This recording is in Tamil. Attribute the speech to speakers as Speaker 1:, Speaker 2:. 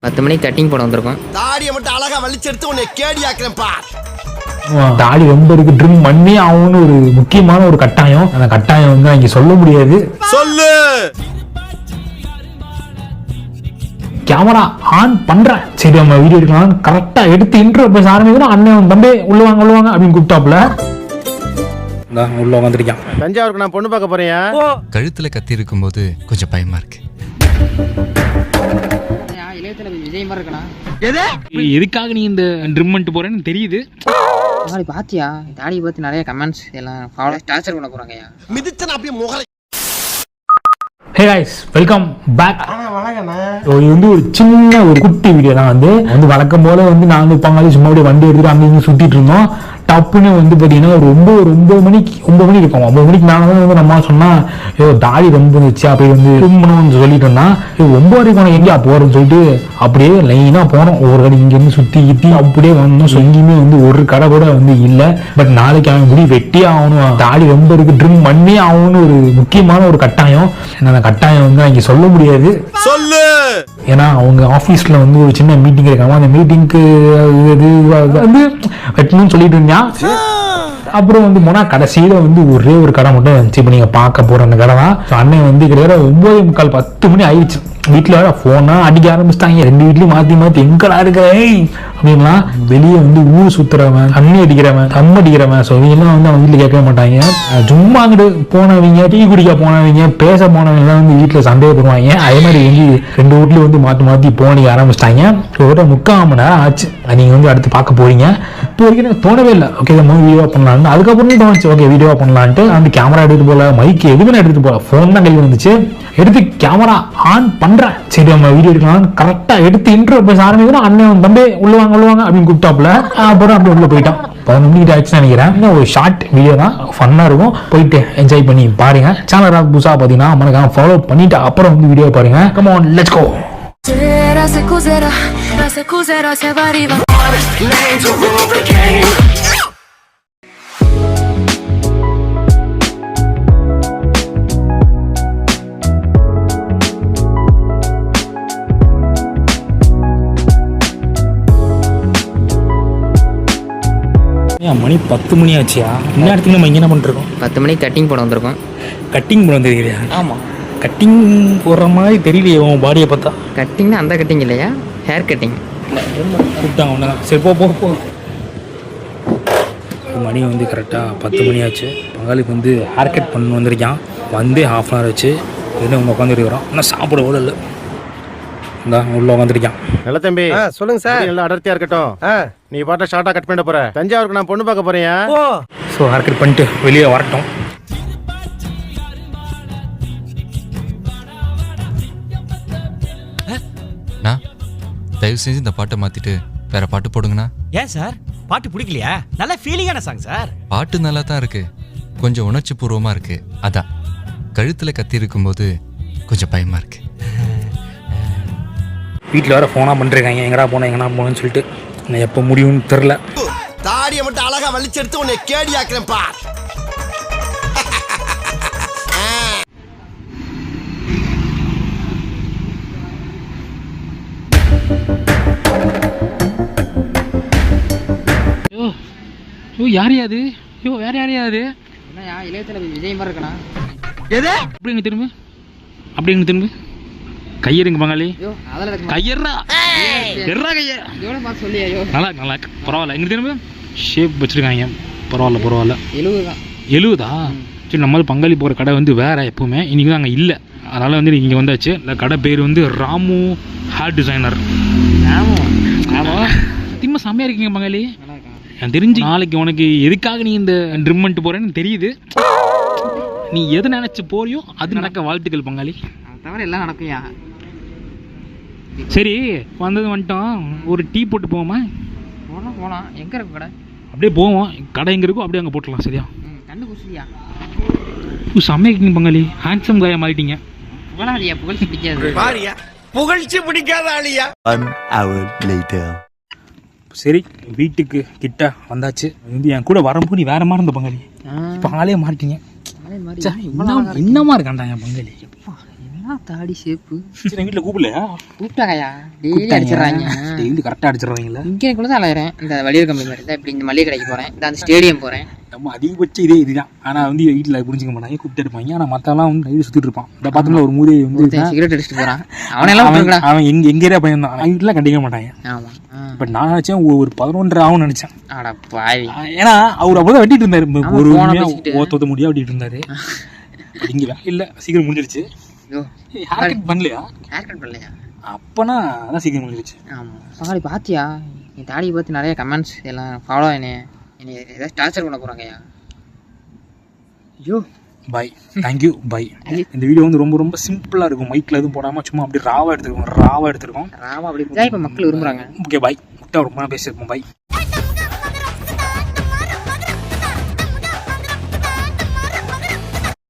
Speaker 1: 10 மணிக்கு கட்டிங் போட வந்திருக்கோம்.
Speaker 2: தாடியை மட்டும் அழகா வலிச்செடுத்து உன்னை கேடி ஆக்குறேன்ப்பா.
Speaker 3: தாடி ரொம்ப இருக்கு, ட்ரிம் பண்ணி ஆகணும்னு ஒரு முக்கியமான ஒரு கட்டாயம். அந்த கட்டாயம் வந்து இங்க சொல்ல முடியாது.
Speaker 2: சொல்லு.
Speaker 3: கேமரா ஆன் பண்றேன், சரி நம்ம வீடியோ எடுக்கலாம். கரெக்டா எடுத்து இன்ட்ரோ பேச ஆரம்பிக்கணும். அண்ணன் தம்பி உள்ளவாங்க உள்ளவாங்க அப்படின்னு கூப்பிட்டாப்புல உள்ள வந்துருக்கான்.
Speaker 2: தஞ்சாவூருக்கு நான் பொண்ணு பார்க்க போறேன்.
Speaker 4: கழுத்துல கத்தி இருக்கும் போது கொஞ்சம் பயமா இருக்கு.
Speaker 1: விஜய் மாதிரி இருக்கா?
Speaker 5: எதுக்காக நீ இந்த ட்ரிம் பண்ணிட்டு போறேன்னு தெரியுது.
Speaker 1: பாத்தியா தாடியை பத்தி நிறைய கமெண்ட்ஸ் எல்லாம் டார்ச்சர் பண்ண போறாங்க.
Speaker 2: மிதிச்சன அப்படியே முகலை.
Speaker 3: Hey guys, welcome back. இது வந்து ஒரு சின்ன ஒரு குட்டி வீடியோ தான். வந்து வழக்கம் போல வந்து நான் வந்து பங்காளி சும்மா அப்படியே வண்டி எடுத்துட்டு அங்கே இங்கே சுத்திட்டு இருந்தோம். டப்புன்னு வந்து பார்த்தீங்கன்னா ஒரு 9 மணி இருக்கும். 9 மணிக்கு மேலே தான் வந்து நம்ம சொன்னா தாடி ரொம்ப இருந்துச்சு அப்படி வந்து கும்பணும்னு சொல்லிட்டு இருந்தா 9 வரைக்கும் எங்கேயா போறேன்னு சொல்லிட்டு அப்படியே லைனா போனோம். ஒவ்வொரு கடை இங்கேருந்து சுத்தி கித்தி அப்படியே வந்தோம். ஸோ எங்கேயுமே வந்து ஒரு கடை கூட வந்து இல்லை. பட் நாளைக்கு அவன் முடி வெட்டியே ஆகணும், தாடி ரொம்ப இருக்கு, ட்ரிம் பண்ணி ஆகணும்னு ஒரு முக்கியமான ஒரு கட்டாயம். அந்த கட்டாயம் வந்து இங்க சொல்ல முடியாது.
Speaker 2: சொல்லு.
Speaker 3: ஏன்னா அவங்க ஆபீஸ்ல வந்து ஒரு சின்ன மீட்டிங் இருக்காங்க. அந்த மீட்டிங்க்கு வந்து வெட்டணும்னு சொல்லிட்டு இருந்தா. அப்புறம் வந்து போனா கடைசியில வந்து ஒரே ஒரு கடை மட்டும் இருந்துச்சு. இப்ப நீங்க பார்க்க போற அந்த கடை தான். அண்ணன் வந்து கிட்டத்தட்ட 9:45 10 மணி ஆயிடுச்சு. வீட்டுல வேற போனா அடிக்க ஆரம்பிச்சிட்டாங்க. 2 வீட்லயும் மாத்தி எங்கடா இருக்க அப்படின்னா வெளியே வந்து ஊர் சுத்துறவன், தண்ணி அடிக்கிறவன், தம் அடிக்கிறவன். ஸோ இவங்கெல்லாம் வந்து அவங்க வீட்டுல கேட்கவே மாட்டாங்க. சும்மா அங்கிட்டு போனவங்க, டீ குடிக்க போனவங்க, பேச போனவங்க எல்லாம் வந்து வீட்டுல சந்தேகப்படுவாங்க. அதே மாதிரி வந்து 2 வீட்லயும் வந்து மாத்தி போனிக்க ஆரம்பிச்சிட்டாங்க. ஒரு 3/4 மணி நேரம் ஆச்சு. நீங்க வந்து அடுத்து பார்க்க போறீங்க. இப்போ வரைக்கும் எனக்கு தோணவே இல்லை ஓகே வீடியோவா பண்ணலாம்னு. அதுக்கப்புறம் தோணுச்சு ஓகே வீடியோவா பண்ணலான்ட்டு. அந்த கேமரா எடுத்துட்டு போல, மைக் எதுவுமே எடுத்துட்டு போல, போன் தான் கையில் வந்துச்சு. எடுத்து கேமரா ஆன் பண்றேன், சரி நம்ம வீடியோ எடுக்கலாம். கரெக்டா எடுத்து இன்ட்ரோ பேச ஆரம்பிக்கணும். அண்ணன் தம்பி உள்ளவாங்க அப்படின்னு கூப்பிட்டாப்புல. அப்புறம் அப்படியே உள்ள போயிட்டான். 11 மணிக்கு ஆச்சுன்னு நினைக்கிறேன். ஒரு ஷார்ட் வீடியோ தான், ஃபன்னா இருக்கும். போயிட்டு என்ஜாய் பண்ணி பாருங்க. சேனல் புதுசா பாத்தீங்கன்னா மறக்காம ஃபாலோ பண்ணிட்டு அப்புறம் வந்து வீடியோ பாருங்க. Come on, let's go. மணி 10 மணி ஆச்சியா? இந்நேரத்துக்கு நம்ம இங்கே என்ன பண்ணிருக்கோம்?
Speaker 1: 10 மணிக்கு கட்டிங் போட வந்திருக்கோம்.
Speaker 3: கட்டிங் போட வந்துருக்கிறியா?
Speaker 1: ஆமாம்,
Speaker 3: கட்டிங் போடுற மாதிரி தெரியலையே உன் பாடியை பார்த்தா.
Speaker 1: கட்டிங்னா அந்த கட்டிங் இல்லையா, ஹேர் கட்டிங்
Speaker 3: கூப்பிட்டாங்க ஒன்று தான். சரி போ. மணி வந்து கரெக்டாக 10 மணி ஆச்சு. பங்காளிக்கு வந்து ஹேர் கட் பண்ணு வந்திருக்கான். வந்து ½ hour ஆச்சு. எதுவும் உங்க உட்காந்துருக்கிறோம். ஆனால் சாப்பிட கூட இல்லை. உள்ள உட்காந்துருக்கான்.
Speaker 2: நல்ல தம்பி சொல்லுங்க சார். எல்லாம் அடர்த்தியா இருக்கட்டும். நீ பாட்ட ஷார்ட்டா கட் பண்ண போற. தஞ்சாவூருக்கு நான் பொண்ணு பார்க்க போறேன்.
Speaker 3: ஸோ ஹேர் கட் பண்ணிட்டு வெளியே வரட்டும்.
Speaker 4: தயவு செஞ்சு இந்த பாட்டை மாத்திட்டு வேற பாட்டு போடுங்கண்ணா.
Speaker 6: ஏன் சார் பாட்டு பிடிக்கலையா? நல்ல ஃபீலிங்கான சாங் சார்.
Speaker 4: பாட்டு நல்லா தான் இருக்கு, கொஞ்சம் உணர்ச்சி பூர்வமா இருக்கு. அதான் கழுத்துல கத்தி இருக்கும் போது கொஞ்சம் பயமா இருக்கு.
Speaker 3: வீட்டில் வேற ஃபோனாக பண்ணிருக்காங்க, எங்கடா போனேன்னு சொல்லிட்டு. நான் எப்போ முடியும்னு தெரில.
Speaker 2: தாடியை மட்டும் அழகா வலிச்செடுத்து உன்னை கேடி ஆக்குறேன்ப்பா.
Speaker 5: யார் யாது? வேற யாரையாது?
Speaker 1: என்னையா இளையத்துல விஜய் மாதிரி இருக்கா?
Speaker 2: எது
Speaker 5: அப்படிங்க திரும்ப கையெடுங்க பங்காளி. கையெறா கைய
Speaker 1: சொல்லியா?
Speaker 5: நல்லா பரவாயில்ல. இங்க திரும்ப ஷேப் வச்சிருக்காங்க. பரவாயில்ல. 70 சரி. நம்ம பங்காளி போகிற கடை வந்து வேற எப்பவுமே, இன்னைக்கு தான் அங்கே இல்லை. அதனால வந்து இங்கே வந்தாச்சு. இந்த கடை பேர் வந்து ராமு ஹேர் டிசைனர். திம்ப செம்மையா இருக்கீங்க பங்காளி. எனக்கு தெரிஞ்சு நாளைக்கு உனக்கு எதுக்காக நீ இந்த ட்ரிம் பண்ணிட்டு போறேன்னு தெரியுது. நீ எது நினைச்சு போறியோ அது நடக்க வாழ்த்துக்கள் பங்காளி.
Speaker 1: தவிர எல்லாம் நடக்கும்யா.
Speaker 5: சரி வந்துட்டோம். ஒரு டீ போட்டு போவோமா?
Speaker 1: போலாம். எங்க இருக்கு கடை?
Speaker 5: அப்படியே போவோம். கடை எங்க இருக்கோ அப்படியே அங்கே போட்டுலாம். சரியா?
Speaker 1: கண்டு குசியா
Speaker 5: செம்மையா இருக்கீங்க பங்காளி. ஹேண்ட்ஸம் காயா மாறிட்டீங்க.
Speaker 1: புகழாதியா? புகழ்ச்சி பிடிக்காது.
Speaker 2: புகழ்ச்சி பிடிக்காத ஆளியா?
Speaker 7: 1 hour later.
Speaker 3: சரி வீட்டுக்கு கிட்ட வந்தாச்சு. வந்து என் கூட வரும்போது நீ வேற மாதிரி இருந்த பங்காளி. இப்போ ஆளே மாறிட்டீங்க. என்னமா இருக்காண்டா என் பங்காளி?
Speaker 1: தாடி ஷேப்பு
Speaker 5: சரி வீட்டில் கூப்பிடலையா?
Speaker 1: கூப்பிட்டாங்கய்யா, டெய்லி அடிச்சிடுறாங்க.
Speaker 5: டெய்லி கரெக்டாக அடிச்சிடுறாங்களா?
Speaker 1: இங்கே தான் அலையிறேன், இந்த வலியர் கம்பெனி மாதிரி தான். இப்படி இந்த மளிகை கடைக்கு போகிறேன், இந்த அந்த ஸ்டேடியம் போகிறேன்.
Speaker 5: நம்ம அதிகபட்சம் இதுதான். ஆனால் வந்து வீட்டில் புரிஞ்சுக்க மாட்டாங்க, கூப்பிட்டு இருப்பாங்க. ஆனால் மற்றெல்லாம் வந்து நைட்டு சுற்றிட்டு இருப்பான். இந்த பார்த்தோம்ல ஒரு மூதேவி வந்து
Speaker 1: சிகரெட் அடிச்சுட்டு போகிறான். அவனெல்லாம் விட்டுருக்கடா.
Speaker 5: அவன் எங்க ஏரியா பையன் தான். வீட்டில் கண்டிக்க மாட்டாங்க.
Speaker 1: ஆமாம்.
Speaker 5: பட் நான் நினச்சேன் ஒரு 11 ஆகும்னு நினச்சேன்.
Speaker 1: ஆடா பாவி.
Speaker 5: ஏன்னா அவர் அப்போதான் வெட்டிட்டு இருந்தாரு. ஒரு
Speaker 1: பேசிக்கிட்டு.
Speaker 5: ஓத்த முடியா வெட்டிட்டு இருந்தாரு. இங்கே வேலை இல்லை, சீக்கிரம் முடிஞ்சிருச்சு.
Speaker 1: ஐயோ,
Speaker 5: ஹேர் கட் பண்ணலையா?
Speaker 1: ஹேர் கட் பண்ணலையா?
Speaker 5: அப்போனா அதான் சீக்கிரம் முடிஞ்சிருச்சு.
Speaker 1: ஆமாம். பகாடி பார்த்தியா, என் தாடியை பார்த்து நிறைய கமெண்ட்ஸ் எல்லாம் ஃபாலோ என்னை ஏதாச்சும் டார்ச்சர் பண்ண போகிறாங்கய்யா. ஐயோ
Speaker 5: பை, தேங்க்யூ, பை. இந்த வீடியோ வந்து ரொம்ப ரொம்ப சிம்பிளாக இருக்கும். மைக்கில் எதுவும் போடாமல் சும்மா அப்படியே ராவாக எடுத்துருக்கோம்.
Speaker 1: ராவா அப்படி இப்போ மக்கள் விரும்புகிறாங்க.
Speaker 5: Okay, bye. முட்டை ரொம்ப பேசியிருப்போம். பை.